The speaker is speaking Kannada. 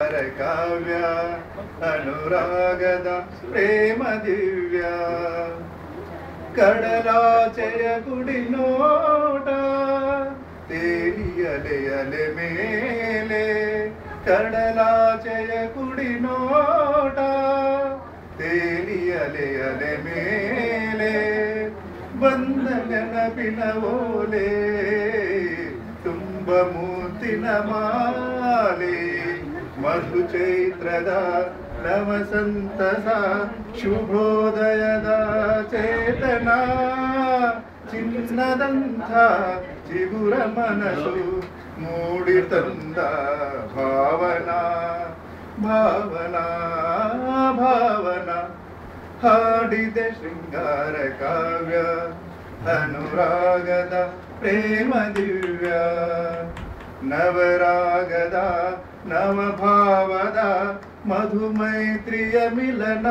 ಕಾವ್ಯ ಅನುರಾಗದ ಪ್ರೇಮ ದಿವ್ಯ ಕಡಲಾಚೆಯ ಗುಡಿ ನೋಟ ತೇಲಿಯಲೆ ಅಲೆ ಮೇಲೆ ಕಡಲಾಚೆಯ ಗುಡಿ ನೋಟ ತೇಲಿಯಲೆ ಅಲೆ ಮೇಲೆ ಬಂದ ನೆನಪಿನ ಓಲೆ ತುಂಬ ಮೂರ್ತಿನ ಮಾಲೆ ಮಧು ಚೈತ್ರದ ನವಸಂತಸ ಶುಭೋದಯದ ಚೇತನ ಚಿನ್ನದಂಥ ಚಿಗುರ ಮನಸ್ಸು ಮೂಡಿ ತಂದ ಭಾವನಾ ಭಾವನಾ ಭಾವನಾ ಹಾಡಿದೆ ಶೃಂಗಾರ ಕಾವ್ಯ ಅನುರಾಗದ ಪ್ರೇಮ ದಿವ್ಯ ನವರಾಗದ ನವಭಾವದ ಮಧುಮೈತ್ರಿಯ ಮಿಲನ